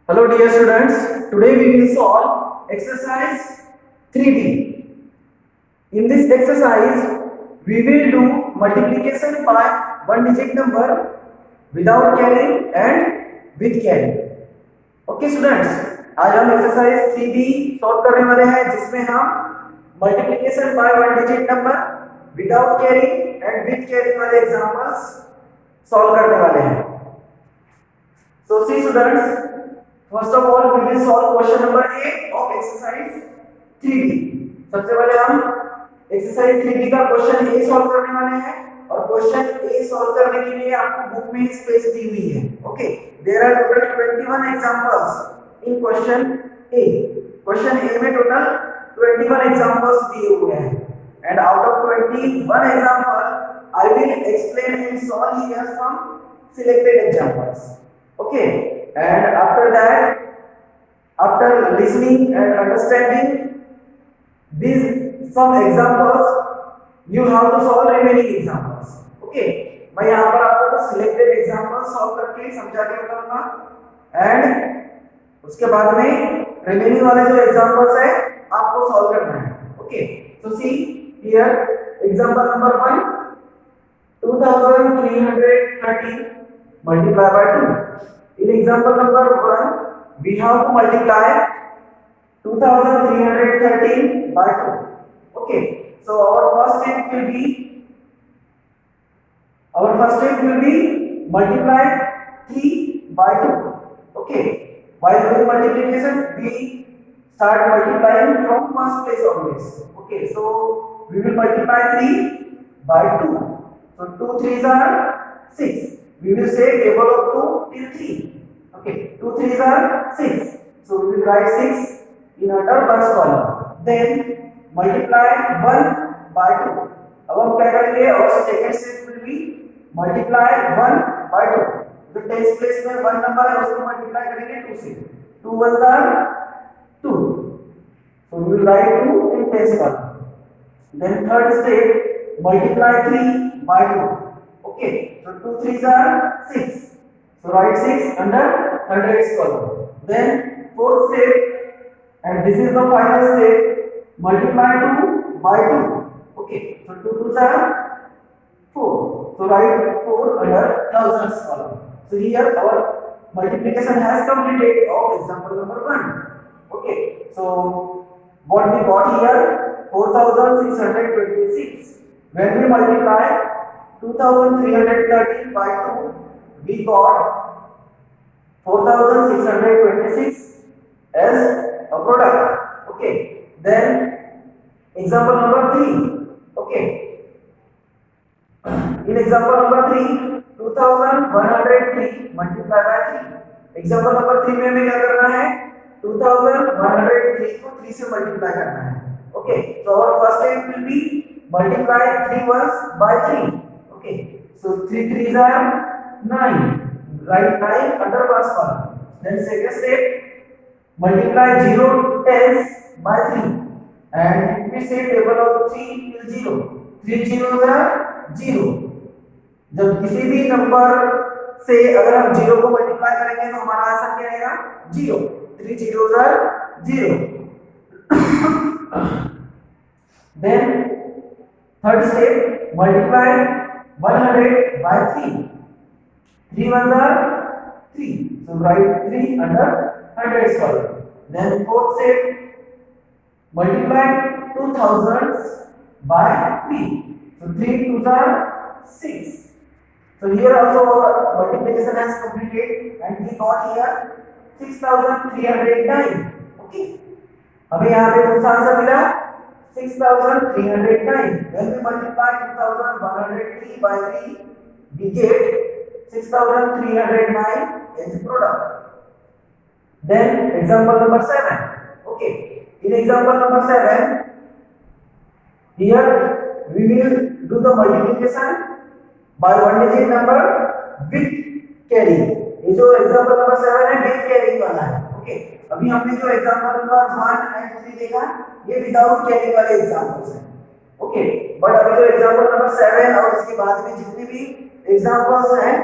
Hello dear students, today we will solve exercise 3D. In this exercise, we will do multiplication by one digit number without carrying and with carrying. Okay students, आज हम exercise 3D solve करने वाले हैं जिसमें हम multiplication by one digit number without carrying and with carrying वाले examples solve करने वाले हैं. So see students, first of all we will solve question number A of exercise 3D. सबसे पहले हम exercise 3D का question A solve करने वाले हैं और question A solve करने के लिए आपको बुक में स्पेस दी हुई है. Okay, there are total 21 examples in question A. Question A में total 21 examples दिए हुए हैं and out of 21 example I will explain and solve here some selected examples. Okay, and after that, after listening and understanding these some examples, you have to solve remaining examples. Okay, मैं यहाँ पर आपको कुछ selected examples solve करके समझा के बताऊंगा and उसके बाद में remaining वाले जो examples है आपको solve करना है. Okay, so see here example number 1, 2330 multiply by 2. In example number 1, we have to multiply 2313 by 2. Okay, so our first step will be multiply 3 by 2. Okay, while doing multiplication, we start multiplying from first place always. Okay, so we will multiply 3 by 2. So 2 3s are 6. We will say table of 2 till 3. Okay, 2 3s are 6. So we will write 6 in under first column. Then multiply 1 by 2. अब हम क्या करेंगे और second step will be multiply 1 by 2. जो tens place में 1 number है उसको multiply करेंगे 2 से. 2 1s are 2. So we will write 2 in tens column. Then third step multiply 3 by 2. Okay, so 2 3s are 6. So write 6 under hundreds column. Then fourth step, and this is the final step, multiply 2 by 2. Okay, so 2 2s are 4. So write 4 under thousands column. So here our multiplication has completed of example number 1. Okay, so what we got here 4626. When we multiply 2313 by 2, we got 4626 as a product. Okay, then example number 3. Okay, in example number 3, 2103 multiply by 3. example number 3 में हमें क्या करना है 2103 को 3 से multiply करना है. Okay, so our first step will be multiply 3 ones by 3. Okay, so 3 3s are 9. Write 9 under first column. Then second step, multiply 0 tens by 3. And we say table of 3 till 0. 3 zeros are 0. जब किसी भी number से अगर हम 0 को multiply करेंगे तो हमारा आंसर क्या आएगा 0. 3 zeros are 0. Then third step, multiply 100 by 3. 3 ones are 3. So write 3 under hundreds column. Then fourth step, multiply 2000s by 3. So 3 2s are 6. So here also our multiplication has completed and we got here 6309. Okay, हमें यहाँ पे कौन सा answer मिला 6309. When we multiply 2103 by 3, we get 6309 as product. Then example number 7. Okay, in example number 7, here we will do the multiplication by one digit number with carry. ये जो example number 7 है with carry वाला है. Okay, अभी हमने जो example number 1 and 3 देखा ये without carry वाले examples हैं. Okay, but अभी जो example number 7 और इसके बाद में जितने भी examples हैं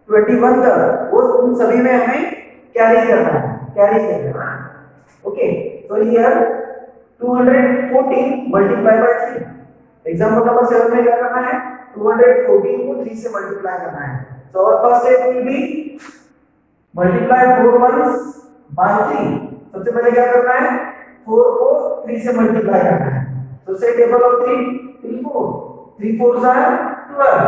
21 तक वो उन सभी में हमें कैरी करना है. carry करना है. Okay, so here 214 multiply by 3. Example number 7 में क्या करना है? 214 को 3 से multiply करना है. So our first step will be multiply 4 ones by 3. सबसे पहले क्या करना है? 4 को 3 से multiply करना है. So say table of 3, 3 4. 3 4s are 12,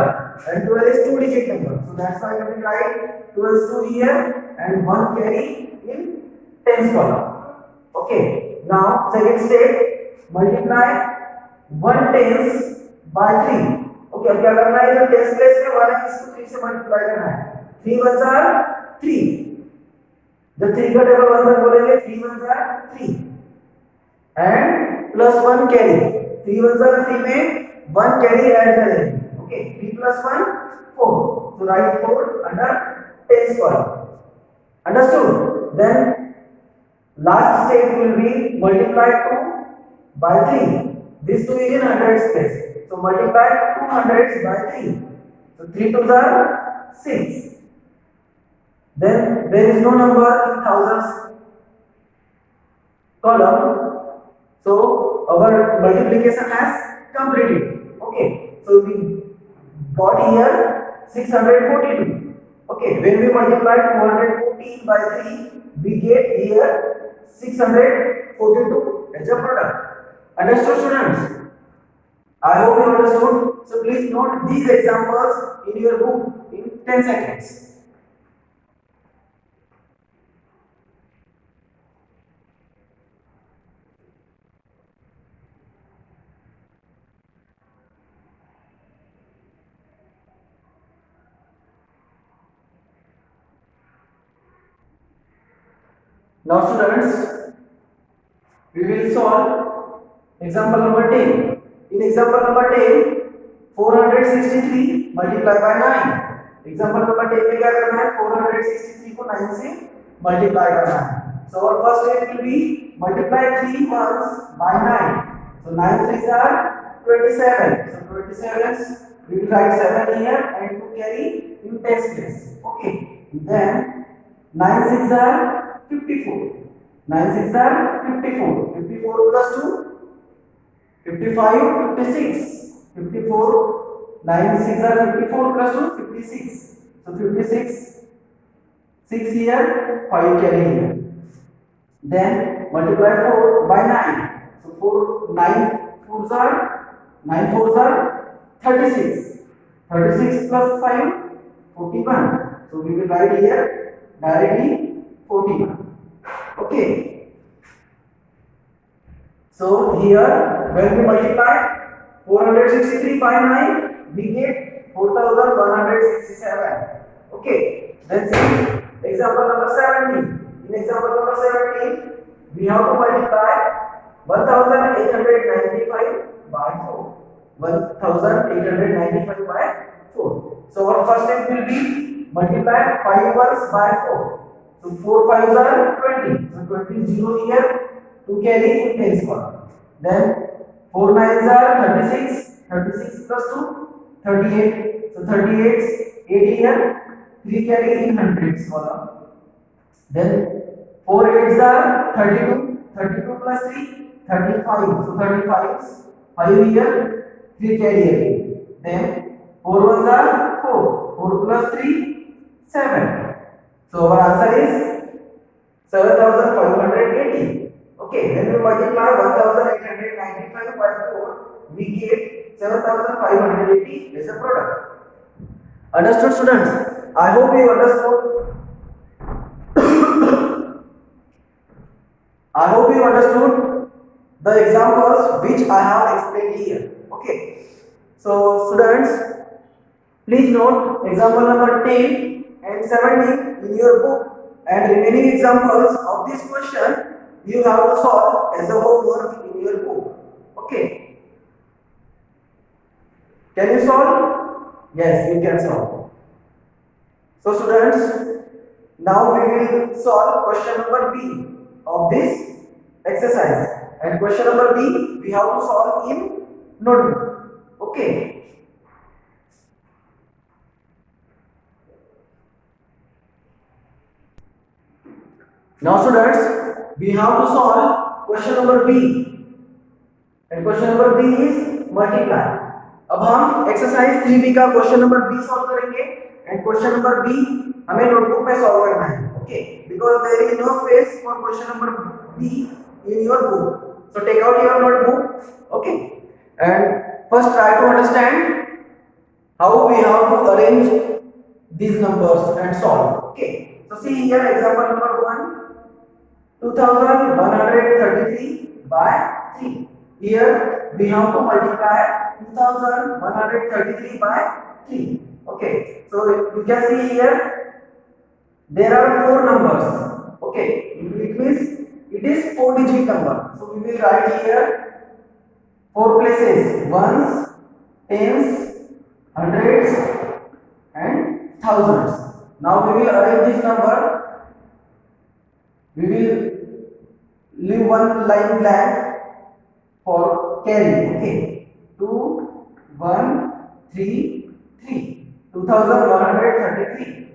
and 12 is two digit number. So that's why we will write 12 is 2 here and 1 carry in tens column. Okay. Now second step, multiply 1 tens by 3. Okay, अब क्या करना है? जो tens place में 1 है इसको 3 से multiply करना है. 3 ones are 3. जब 3 का टेबल 1 तक बोलेंगे 3 ones are 3 and plus 1 carry. 3 ones are 3 में 1 carry add करेंगे. Okay, 3 plus 1 4. So write 4 under tens column. Understood? Then last step will be multiply 2 by 3. This 2 is in hundreds place. So multiply 2 hundreds by 3. So 3 2s are 6. Then there is no number in thousands column. So our multiplication has completed. Okay. So we got here 642. Okay. When we multiply 214 by 3, we get here 642 as a product. Understood, students? I hope you understood. So please note these examples in your book in 10 seconds. Now students, we will solve example number 10. In example number 10, 463 multiply by 9. Example number 10 में क्या करना है? 463 को 9 से multiply करना है. So our first step will be multiply 3 ones by 9. So 9 threes are 27. So 27 we will write 7 here and 2 carry in tens place. Okay. Then 9 6 are 54. 9 6 are 54. 54 plus 2 55 56. 54 9 6 are 54 plus 2 56. So 56 6 here 5 carry here. Then multiply 4 by 9. So 4 9 4s are 9 4s are 36. 36 plus 5 41. So we will write here directly 41. Okay. So here when we multiply 463 by 9, we get 4167. Okay. Then see example number 17. In example number 17, we have to multiply 1895 by 4. 1895 by 4. So our first step will be multiply 5 ones by 4. So 4 5s are 20. So 20 is 0 here. 2 carry in tens column. Then 4 9s are 36. 36 plus 2 38. So 38 is 8 here. 3 carry in hundreds column. Then 4 8s are 32. 32 plus 3 35. So 35 is 5 here. 3 carry again. Then 4 ones are 4. 4 plus 3 7. So our answer is 7580. Okay, when we multiply 1895 by 4, we get 7580 as a product. Understood, students? I hope you understood. I hope you understood the examples which I have explained here. Okay. So students, please note example number 10 and 17 in your book, and remaining examples of this question you have to solve as a homework in your book. Okay. Can you solve? Yes, you can solve. So students, now we will solve question number B of this exercise, and question number B we have to solve in notebook. Okay. Now students, we have to solve question number B, and question number B is multiply. अब हम exercise 3B का question number B solve करेंगे, and question number B हमें notebook में solve करना है, okay, because there is no space for question number B in your book. So take out your notebook, okay, and first try to understand how we have to arrange these numbers and solve, okay. So see here example number 1, 2133 by 3. Here we have to multiply 2133 by 3. Okay, so you can see here there are 4 numbers. Okay, it means it is 4-digit number. So we will write here 4 places: ones, tens, hundreds, and thousands. Now we will arrange this number. We will leave one line blank for carry. Okay, 2 1 3 3, 2133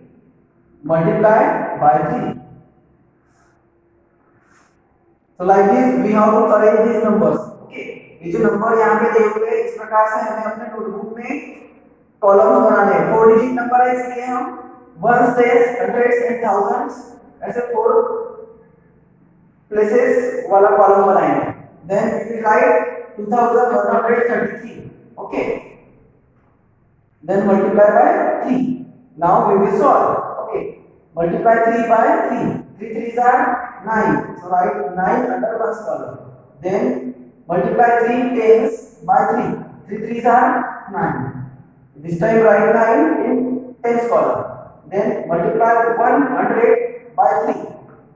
multiplied by 3. So like this we have to arrange these numbers. Okay, ये जो number यहाँ पे दिए हुए हैं इस प्रकार से हमें अपने नोटबुक में कॉलम्स बनाने हैं. 4 डिजिट नंबर है इसलिए हम ones, tens, hundreds and thousands ऐसे 4 places वाला कॉलम बनाएंगे. Then we will write 2133. Okay, then multiply by 3. Now we will solve. Okay, multiply 3 by 3. 3 3s are 9. So write 9 under ones column. Then multiply 3 tens by 3. 3 3s are 9. This time write 9 in tens column. Then multiply 100 by 3.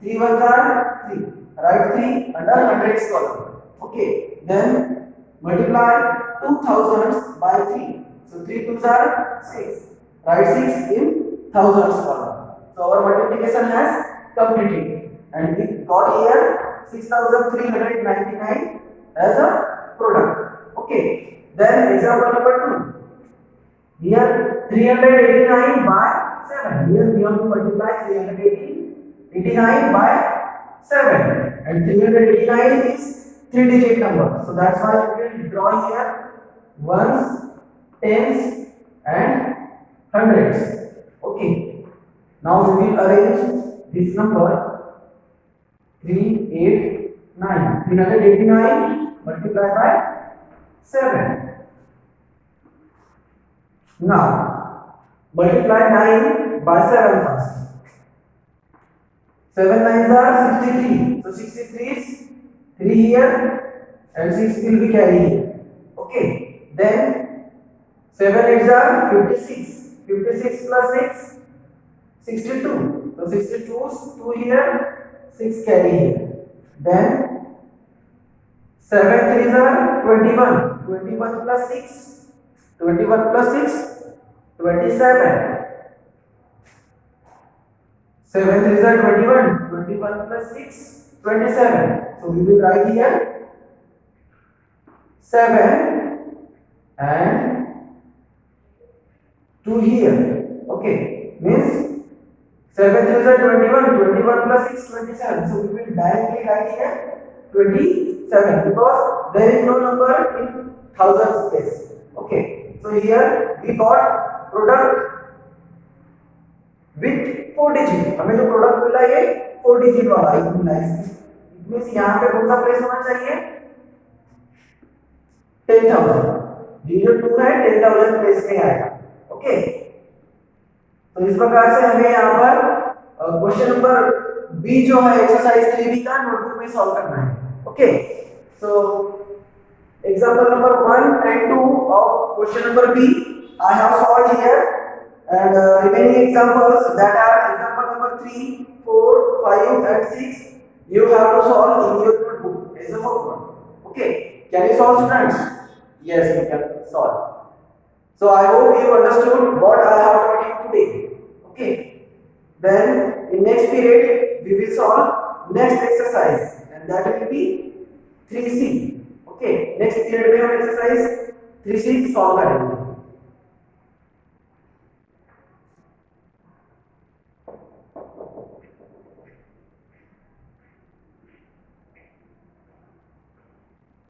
3 ones are 3. Write 3 under hundreds column. Okay. Then multiply 2 thousands by 3. So 3 twos are 6. Write 6 in thousands column. So our multiplication has completed, and we got here 6399 as a product. Okay. Then example number 2. Here 389 by 7. Here we have to multiply 389 by 7, and 389 is 3-digit number. So that's why we will draw here ones, tens, and hundreds. Okay. Now we will arrange this number 389. 389 multiplied by 7. Now multiply 9 by 7 first. 7 nines are 63. So 63 is 3 here and 6 will be carried here. Okay. Then 7 8s are 56. 56 plus 6 62. So 62 is 2 here, 6 carry here. Then 7 3s are 21. 21 plus 6. 21 plus 6 27. 7 3s are 21. 21 plus 6 27. So we will write here 7 and 2 here. Okay, means 7 3s are 21. 21 plus 6 27. So we will directly write here 27 because there is no number in thousand space. Okay, so here we got product with 4 digit. हमें जो product मिला ये 4 digit वाला है. It means यहाँ पे कौन सा प्लेस होना चाहिए? 10,000. ये जो 2 है 10,000 प्लेस में आएगा. ओके, तो इस प्रकार से हमें यहाँ पर क्वेश्चन नंबर बी जो है एक्सरसाइज 3B का नोटबुक में सॉल्व करना है. Okay, so example number 1 and 2 of question number B I have solved here, and remaining examples, that are example number 3, 4, 5 and 6, you have to solve in your notebook as a homework. Okay, can you solve, students? Yes, you can solve. So I hope you understood what I have taught you today. Okay, then in next period we will solve next exercise, and that will be 3C. Okay, next period में हम exercise 3C solve करेंगे.